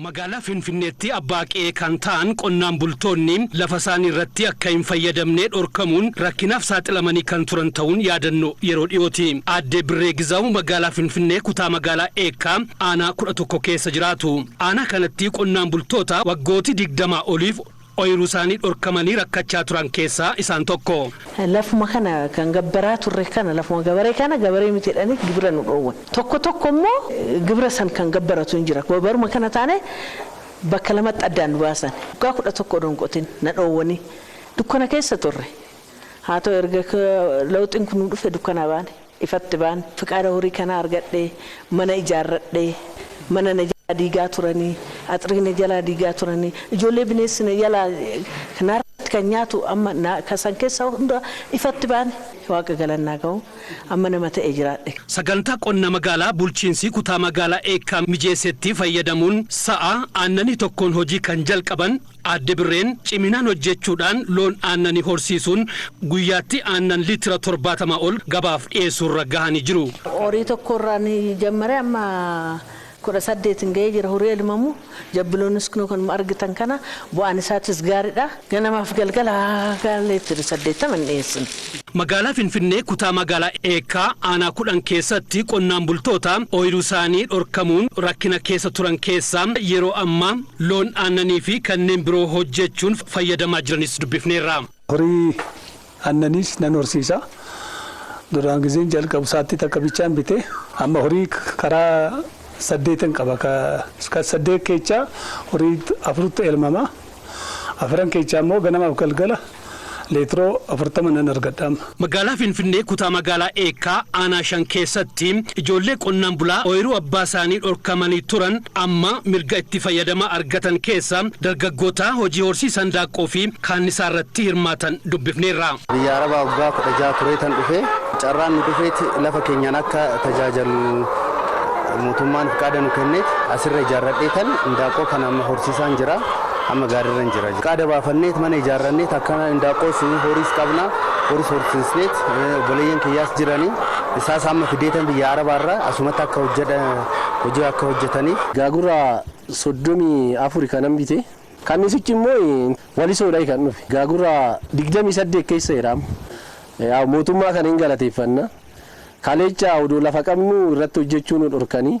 Magaalaa Finfinneetti abbaa qe'ee kan ta'an qonnaan bultoonni lafa isaanii irratti akka hin fayyadamne dhorkamuun rakkinaaf saaxilamanii kan turan ta'uun yaadannoo yeroo dhiyooti. Aadde Birree Gizaawu magaalaa Finfinnee kutaa magaalaa Eekkaa aanaa 11 keessa jiraatu. Aanaa kanatti qonnaan bultoota waggooti 20 oliif oyiruu isaanii dhorkamanii rakkachaa turan keessaa isaan tokko. Lafuma kana kan gabbaraa turre kana lafuma gabaree kana gabaree miti jedhanii gibira nu dhoowwan. Tokko immoo gibira san kan gabbaratu hin jira. Gobaruma kana taane bakka lamatti addaan baasan. Waggaa 11 donqotin na dhoowwanii dukkana keessa turre. Haa ta'u erga lawxiin kun dhufe dukkana baane ifatti baane fiqaada horii kana argadhee mana ijaarradhee mana diigaa turanii axriina jalaa diigaa turanii ijoollee bineensina jalaa kanaarratti kan nyaatu amma kasan keessa hunda ifatti baane waaqa galannaa ga'u amma nama ta'ee jiraadhe. Sagantaa qonna magaalaa bulchiinsi kutaa magaalaa Eekkaa mijeessetti fayyadamuun sa'a aannanii tokkoon hojii kan jalqaban Aadde Birreen ciminaan hojjechuudhaan loon aannanii horsiisuun guyyaatti aannan liitira 70 ol gabaaf dhiyeessuurra gahanii jiru. Horii tokkorraan jammaree amma 18 ga'ee jira horii elmamu jabbiloonis kan argitan kana bu'aan isaatis gaariidha ganamaaf galgala leetira 80 dhiyeessin. Magaalaa Finfinnee kutaa magaalaa Eekkaa aanaa 10 keessatti qonnaan bultoota oyiruu isaanii dhorkamuun rakkina keessa turan keessaa yeroo ammaa loon aannanii fi kanneen biroo hojjechuun fayyadamaa jiranis dubbifneerra. Horii aannaniis nan horsiisa. Duraan gizeen jalqabu saatti takka bichaan bite amma horii karaa 8 qaba ka 8 kecha horii 4 elmama afran kecha immoo ganamaaf galgala leetiro 40 nan argadham. Magaalaa Finfinnee kutaa magaalaa Eekkaa aanaa 5 keessatti ijoollee qonnaan bulaa oyiruu abbaa isaanii dhorkamanii turan amma mirga itti fayyadama argatan keessa dargaggoota hojii horsiisan daaqqoo fi kaannisaa irratti hirmaatan dubbifneerra. Biyya Arabaa waggaa 16 tureetan dhufe carraan nu dhufeeti lafa keenyan akka tajaajilu mootummaan fiqaada nu kenneet asirra ijaarradheetan indaaqqoo kana amma horsiisaan jira amma gaariirra jira. Fiqaada baafanneet mana ijaarranneet akkana indaaqqoo sun horiis qabna horiis horsiisneet obboleeyyan kiyyaas jiranii isaas amma fideetan biyya Arabaarraa asumatti akka hojii akka hojjetaniif. Gaagura 34 kanan bite kannisichi immoo walisoodha kan dhufe gaagura 28 keessa jedhama. Mootummaa kana hin galateeffanna. Kalecha odoo lafa qabnu irratti hojjechuun dhorkanii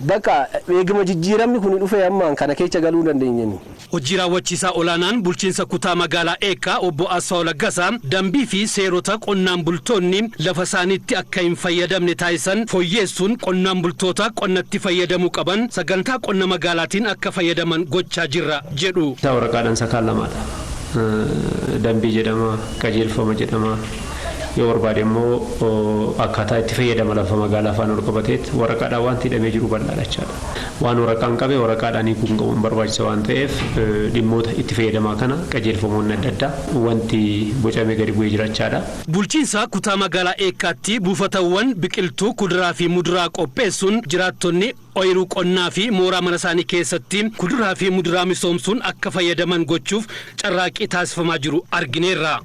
bakka eeguma jijjiiramni kun dhufe amma kana keessa galuu dandeenyani. Hojii raawwachiisaa olaanaan bulchiinsa kutaa magaalaa Eekkaa obbo Asfaw Laggasaa dambii fi seerota qonnaan bultoonni lafa isaaniitti akka hin fayyadamne taasisan fooyyeessuun qonnaan bultoota qonnatti fayyadamuu qaban sagantaa qonna magaalaatiin akka fayyadaman gochaa jirra jedhu. Waraqaadhaan sakaalamaadha. Dambii jedhama qajeelfama jedhama. Yoo barbaade immoo akkaataa itti fayyadama lafa magaalaa afaan ol qabateet waraqaadhaan wanti hidhamee jiru bal'aadha jechaadha. Waan waraqaan qabe waraqaadhaan hiikuun qabuun barbaachisa waan ta'eef dhimmoota itti fayyadamaa kana qajeelfamoonni adda addaa wanti bocamee gadi bu'ee jirachaadha. Bulchiinsa kutaa magaalaa Eekkaatti buufatawwan biqiltuu kuduraa fi muduraa qopheessuun jiraattonni oyiruu qonnaa fi mooraa mana isaanii keessatti kuduraa fi muduraa misoomsuun akka fayyadaman gochuuf carraaqqii taasifamaa jiru argineerra.